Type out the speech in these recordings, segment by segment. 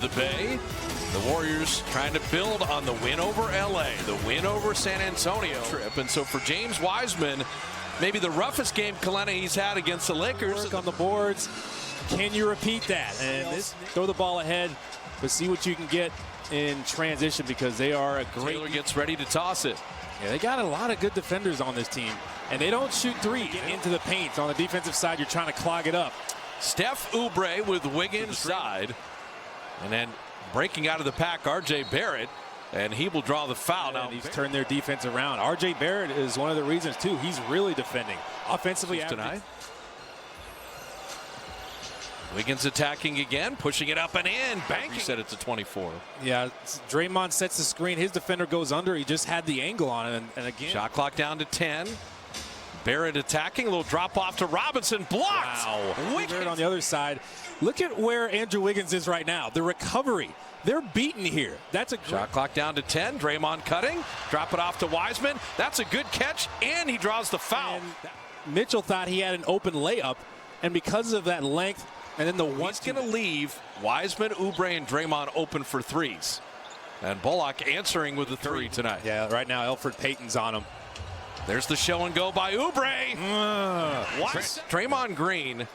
The Bay, the Warriors trying to build on the win over LA, the win over San Antonio trip. And so for James Wiseman, maybe the roughest game he's had against the Lakers. Work on the boards. Can you repeat that? And this, throw the ball ahead, but see what you can get in transition, because they are a great. Taylor gets ready to toss it. Yeah, they got a lot of good defenders on this team, and they don't shoot three. Get into the paint. On the defensive side, you're trying to clog it up. Steph Oubre with Wiggins side. And then breaking out of the pack, R.J. Barrett, and he will draw the foul. Now he's turned their defense around. R.J. Barrett is one of the reasons, too. He's really defending. Offensively tonight. Wiggins attacking again, pushing it up and in. Banking. He said it's a 24. Yeah, Draymond sets the screen. His defender goes under. He just had the angle on it. And again. Shot clock down to 10. Barrett attacking, a little drop off to Robinson, blocked. Wow. Barrett on the other side. Look at where Andrew Wiggins is right now. The recovery. They're beaten here. That's a great shot clock down to 10. Draymond cutting, drop it off to Wiseman. That's a good catch, and he draws the foul. And Mitchell thought he had an open layup, and because of that length, and then the one. He's going to leave Wiseman, Oubre, and Draymond open for threes. And Bullock answering with the three tonight. Yeah, right now Elfrid Payton's on him. There's the show and go by Oubre. Draymond Green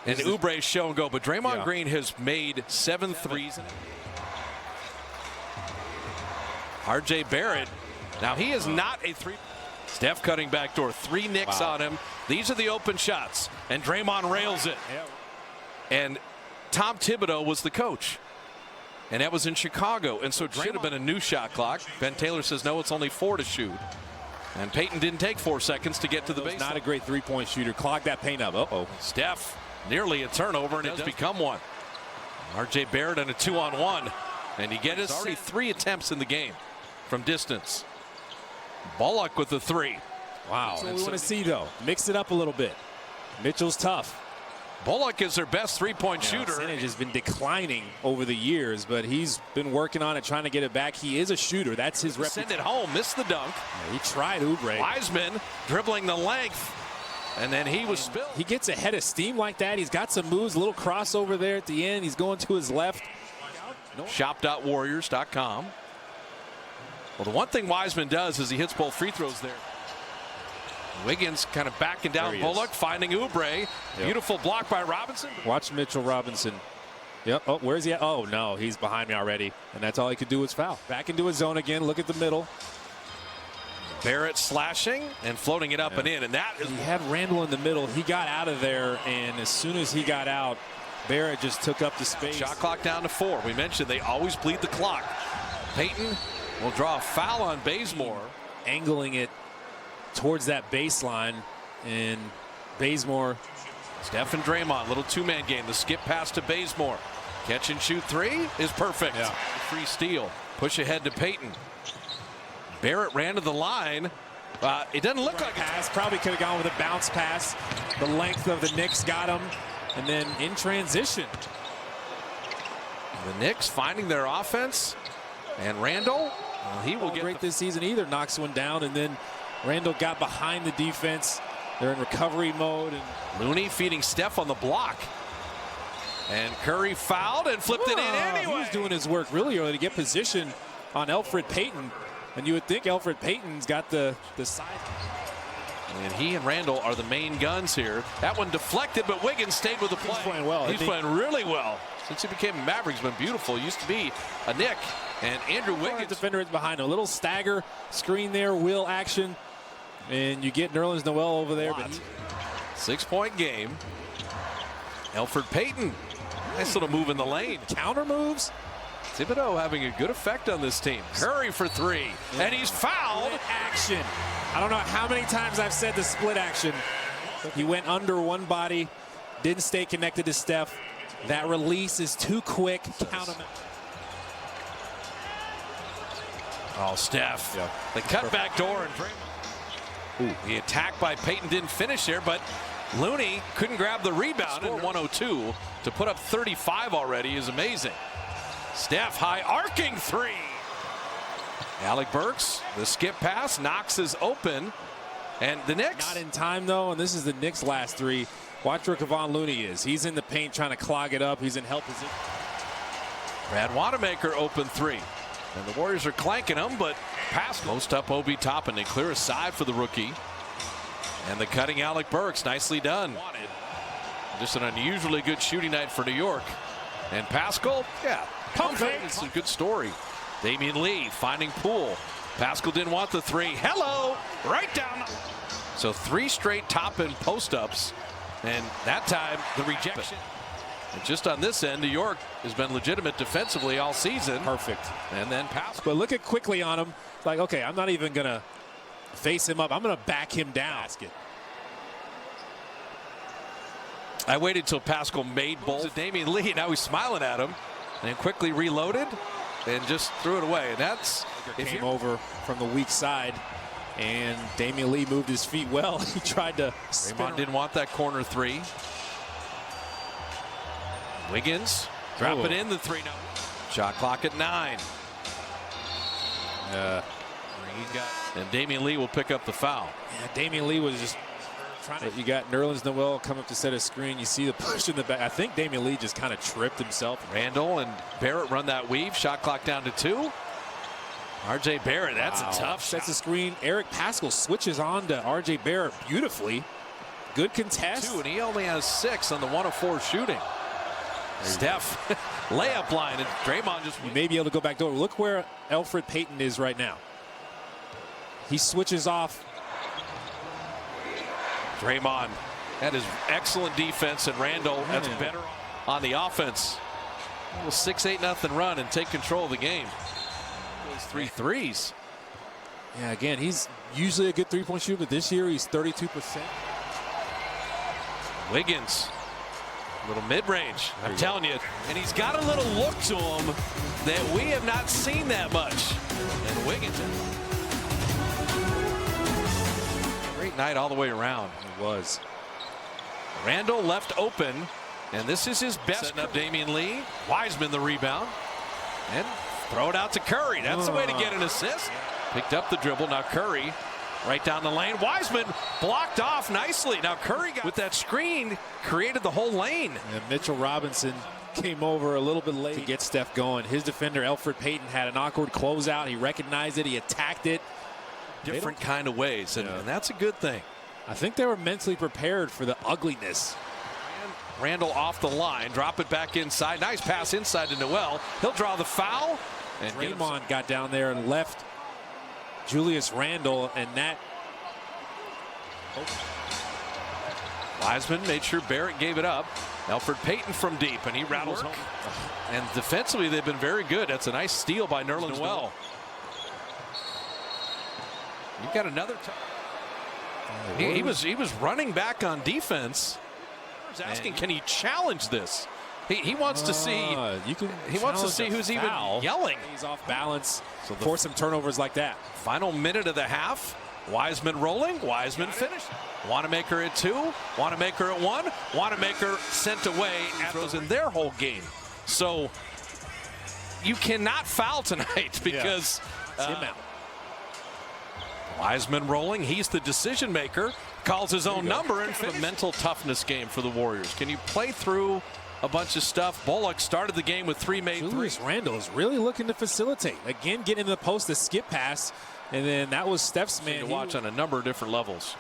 and Oubre's show and go, but Draymond Green has made 7 threes. R.J. Barrett, now he is not a three. Steph cutting backdoor, 3 nicks on him. These are the open shots, and Draymond rails it. And Tom Thibodeau was the coach, and that was in Chicago, and so it should have been a new shot clock. Ben Taylor says no, it's only 4 to shoot. And Payton didn't take 4 seconds to get to the baseline. Not a great three-point shooter. Clogged that paint up. Uh-oh. Steph, nearly a turnover, and it does become one. R.J. Barrett on a 2-on-1. And he gets already 3 attempts in the game from distance. Bullock with the 3. Wow. That's what we want to see, though. Mix it up a little bit. Mitchell's tough. Bullock is their best three-point shooter. Percentage has been declining over the years, but he's been working on it, trying to get it back. He is a shooter. That's his reputation. Send it home. Missed the dunk. Yeah, he tried Oubre. Wiseman dribbling the length, and then he was spilled. He gets ahead of steam like that. He's got some moves, a little crossover there at the end. He's going to his left. Shop.warriors.com. Well, the one thing Wiseman does is he hits both free throws there. Wiggins kind of backing down Bullock, finding Oubre. Beautiful block by Robinson. Watch Mitchell Robinson. Yep. Oh, where's he at? Oh, no, he's behind me already. And that's all he could do was foul. Back into his zone again. Look at the middle. Barrett slashing and floating it up and in. And that is. He had Randall in the middle. He got out of there, and as soon as he got out, Barrett just took up the space. Shot clock down to 4. We mentioned they always bleed the clock. Payton will draw a foul on Bazemore. Angling it towards that baseline, and Bazemore. Steph and Draymond, little 2-man game. The skip pass to Bazemore. Catch and shoot 3 is perfect. Free steal. Push ahead to Payton. Barrett ran to the line. It doesn't look like pass. Probably could have gone with a bounce pass. The length of the Knicks got him, and then in transition. The Knicks finding their offense, and Randall, he will get great this season either. Knocks one down, and then Randall got behind the defense. They're in recovery mode. And Looney feeding Steph on the block. And Curry fouled and flipped it in anyway. He was doing his work really early to get position on Elfrid Payton. And you would think Elfrid Payton's got the side. And he and Randall are the main guns here. That one deflected, but Wiggins stayed with the play. He's playing well. He's playing really well. Since he became a Maverick, he's been beautiful. He used to be a Knick. And Andrew Wiggins. Defender is behind him. A little stagger screen there, wheel action. And you get Nerlens Noel over there. But 6-point game. Elfrid Payton. Nice little move in the lane. Counter moves. Thibodeau having a good effect on this team. Curry for 3. And he's fouled. Split action. I don't know how many times I've said the split action. He went under one body. Didn't stay connected to Steph. That release is too quick. Count him. Oh, Steph. The cut back door and the attack by Payton didn't finish there, but Looney couldn't grab the rebound in 102 to put up 35 already is amazing. Steph high arcing 3. Alec Burks, the skip pass, Knox is open, and the Knicks. Not in time though, and this is the Knicks' last 3. Watch where Kevon Looney is. He's in the paint trying to clog it up. He's in help position. Brad Wanamaker open three. And the Warriors are clanking them, but pass post up Obi Toppin. They clear a side for the rookie. And the cutting Alec Burks, nicely done. Just an unusually good shooting night for New York. And Pascal, yeah, it's a good story. Damian Lee finding Poole. Pascal didn't want the three. Hello, right down. So 3 straight Toppin post-ups. And that time, the rejection. And just on this end, New York has been legitimate defensively all season. Perfect. And then Pascal. But look at quickly on him. Like, okay, I'm not even going to face him up. I'm going to back him down. I waited till Pascal made both. Damian Lee, now he's smiling at him. And then quickly reloaded and just threw it away. And that's came over from the weak side. And Damian Lee moved his feet well. He tried to Draymond didn't want that corner three. Wiggins drop it in the three. No. Shot clock at 9. And Damian Lee will pick up the foul. Yeah, Damian Lee was just trying to. You got Nerlens Noel come up to set a screen. You see the push in the back. I think Damian Lee just kind of tripped himself. Randall and Barrett run that weave. Shot clock down to 2. RJ Barrett, that's a tough shot. Sets the screen. Eric Pascal switches on to RJ Barrett beautifully. Good contest. 2, and he only has 6 on the 1 of 4 shooting. Steph, layup line, and Draymond just. You may be able to go back door. Look where Elfrid Payton is right now. He switches off. Draymond, that is excellent defense, and Randall, that's better on the offense. A little 6-8-0 run and take control of the game. Those 3 threes. Yeah, again, he's usually a good three-point shooter, but this year he's 32%. Wiggins, a little mid-range, I'm telling you, and he's got a little look to him that we have not seen that much. And Wiggins, great night all the way around. It was. Randall left open, and this is his best. Setting up Damian Lee. Wiseman the rebound, and throw it out to Curry. That's the way to get an assist. Picked up the dribble. Now Curry right down the lane. Wiseman blocked off nicely. Now Curry got with that screen, created the whole lane. And Mitchell Robinson came over a little bit late to get Steph going. His defender, Elfrid Payton, had an awkward closeout. He recognized it. He attacked it. Different kind of ways, and that's a good thing. I think they were mentally prepared for the ugliness. Randall off the line, drop it back inside. Nice pass inside to Noel. He'll draw the foul. And Draymond got down there and left Julius Randle, and that. Wiseman made sure Barrett gave it up. Elfrid Payton from deep, and he rattles home. And defensively, they've been very good. That's a nice steal by Nerlens Noel. You've got another. He was running back on defense. Asking, can he challenge this? He wants to see. He wants to see who's even yelling. He's off balance. So force some turnovers like that. Final minute of the half. Wiseman rolling. Wiseman finished. Wanamaker at 2. Wanamaker at 1. Wanamaker sent away. Throws in their whole game. So you cannot foul tonight because timeout. Wiseman rolling. He's the decision maker. Calls his own number, and for the mental toughness game for the Warriors. Can you play through a bunch of stuff? Bullock started the game with 3 made threes. Julius Randle is really looking to facilitate. Again, getting in the post, the skip pass, and then that was Steph's man. To watch on a number of different levels.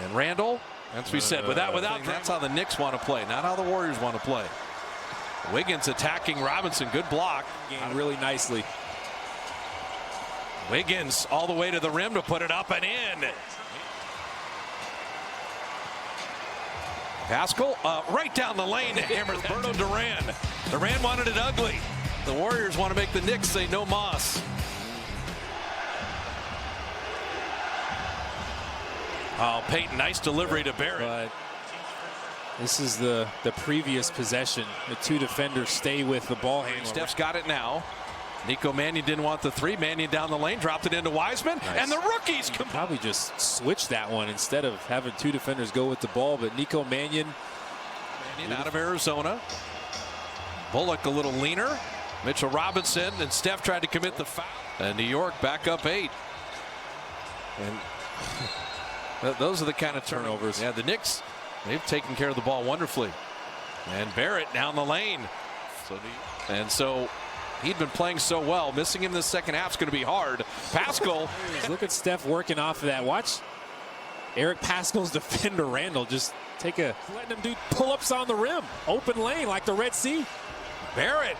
And Randle, as we said, without that's how the Knicks want to play, not how the Warriors want to play. Wiggins attacking Robinson, good block. Really nicely. Wiggins all the way to the rim to put it up and in. Pascal right down the lane to hammer Roberto Duran. Duran wanted it ugly. The Warriors want to make the Knicks say no mas. Oh, Payton, nice delivery to Barrett. But this is the previous possession. The 2 defenders stay with the ball handler. Steph's got it now. Nico Mannion didn't want the 3. Mannion down the lane, dropped it into Wiseman, and the rookies probably just switched that one instead of having 2 defenders go with the ball. But Nico Mannion out of Arizona. Bullock a little leaner. Mitchell Robinson, and Steph tried to commit the foul. And New York back up 8. And those are the kind of turnovers. Yeah, the Knicks, they've taken care of the ball wonderfully. And Barrett down the lane. And so he'd been playing so well. Missing him in the second half is going to be hard. Pascal. Look at Steph working off of that. Watch Eric Pascal's defender, Randall, just letting him do pull-ups on the rim. Open lane like the Red Sea. Barrett.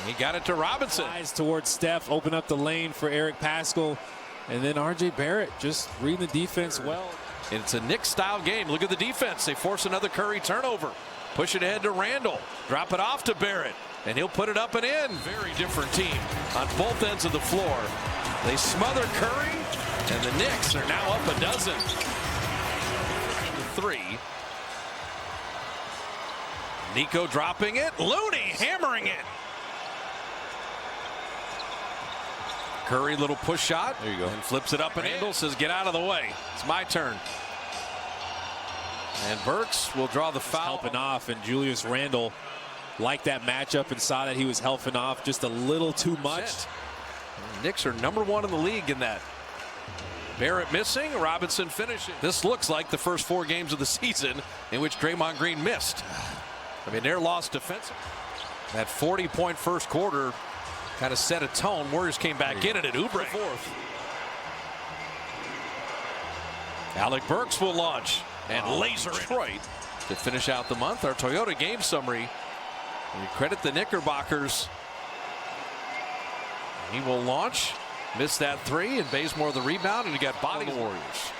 He got it to Robinson. Eyes towards Steph, open up the lane for Eric Pascal. And then R.J. Barrett just reading the defense well. It's a Knicks-style game. Look at the defense. They force another Curry turnover. Push it ahead to Randall. Drop it off to Barrett. And he'll put it up and in. Very different team on both ends of the floor. They smother Curry, and the Knicks are now up a dozen. 3. Nico dropping it. Looney hammering it. Curry, little push shot. There you go. And flips it up and Randall says, get out of the way. It's my turn. And Burks will draw the foul. Helping off, and Julius Randle liked that matchup and saw that he was helping off just a little too much. Knicks are #1 in the league in that. Barrett missing, Robinson finishing. This looks like the first 4 games of the season in which Draymond Green missed. I mean, they're lost defensively. That 40-point first quarter kind of set a tone. Warriors came back in it at Oubre. Alec Burks will launch and laser Detroit to finish out the month. Our Toyota game summary. We credit the Knickerbockers. He will launch, miss that 3, and Bazemore the rebound, and he got body Warriors.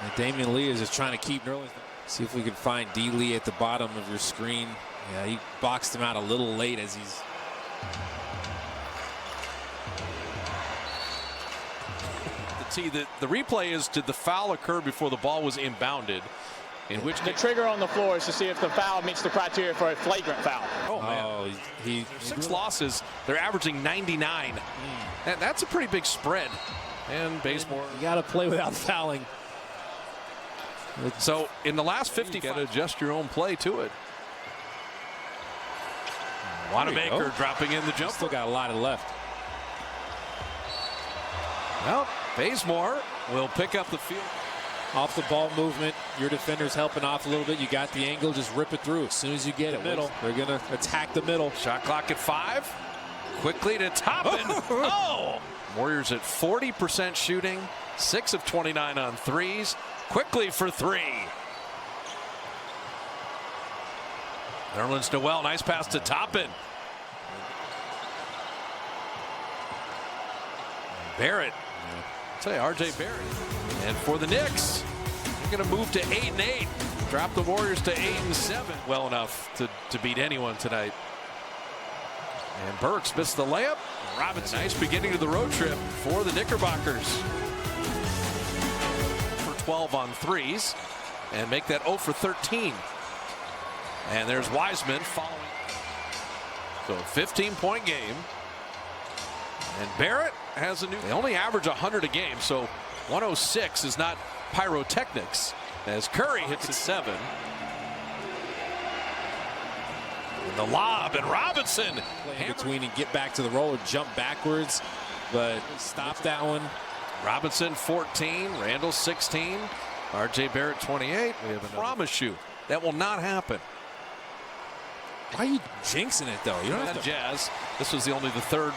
And Damian Lee is just trying to keep Nerlens. See if we can find D. Lee at the bottom of your screen. Yeah, he boxed him out a little late as he's. See, the replay is, did the foul occur before the ball was inbounded? In which the trigger on the floor is to see if the foul meets the criteria for a flagrant foul. Oh, man. He 6 losses. They're averaging 99. And that's a pretty big spread. And Bazemore. You got to play without fouling. So in the last 50, you got to adjust your own play to it. Wanamaker dropping in the jump. Still got a lot of left. Well, Bazemore will pick up the field. Off the ball movement, your defender's helping off a little bit. You got the angle, just rip it through. As soon as you get it, middle, they're going to attack the middle. Shot clock at 5. Quickly to Toppin. Oh! Warriors at 40% shooting, 6 of 29 on threes. Quickly for 3. Nerlens Noel, nice pass to Toppin. Barrett. I'll tell you, R.J. Barrett. And for the Knicks, they're going to move to 8-8. Drop the Warriors to 8-7. Well enough to beat anyone tonight. And Burks missed the layup. Robinson. Nice beginning to the road trip for the Knickerbockers. For 12 on threes. And make that 0 for 13. And there's Wiseman following. So 15-point game. And Barrett has a new. They only average 100 a game, so 106 is not pyrotechnics. As Curry hits a 7. And the lob, and Robinson in between and get back to the roll and jump backwards, but stop that one. Robinson 14, Randall 16, R.J. Barrett 28. We have a promise shoot. That will not happen. Why are you jinxing it though? You don't have to. Jazz. This was only the 3rd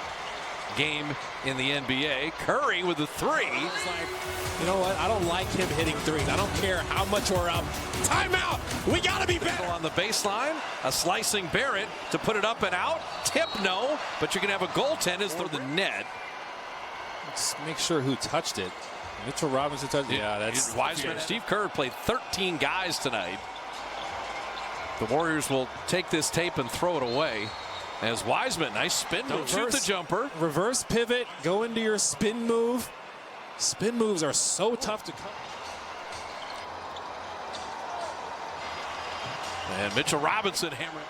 game in the NBA. Curry with the 3. It's like, you know what? I don't like him hitting threes. I don't care how much we're up. Timeout. We got to be better. On the baseline, a slicing Barrett to put it up and out. Tip, no, but you can have a goaltend as through the net. Let's make sure who touched it. Mitchell Robinson touched it. Yeah, that's Wiseman. Steve Kerr played 13 guys tonight. The Warriors will take this tape and throw it away. As Wiseman, nice spin move, shoot the jumper. Reverse pivot, go into your spin move. Spin moves are so tough to cut. And Mitchell Robinson hammering.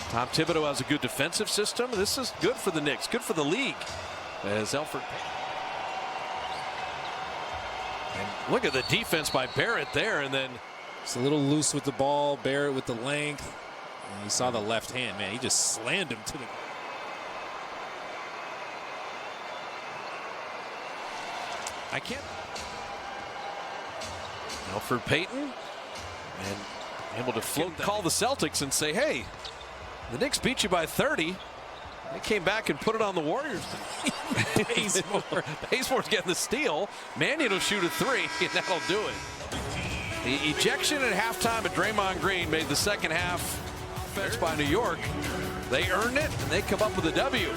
Tom Thibodeau has a good defensive system. This is good for the Knicks, good for the league. As Elfrid. And look at the defense by Barrett there, and then it's a little loose with the ball. Barrett with the length. And you saw the left hand, man. He just slammed him to the. I can't. Elfrid Payton, and able to float. Call the Celtics and say, hey, The Knicks beat you by 30. They came back and put it on the Warriors. Bazemore's getting the steal. Mannion will shoot a three, and that'll do it. The ejection at halftime at Draymond Green made the second half offense by New York. They earned it, and they come up with a W.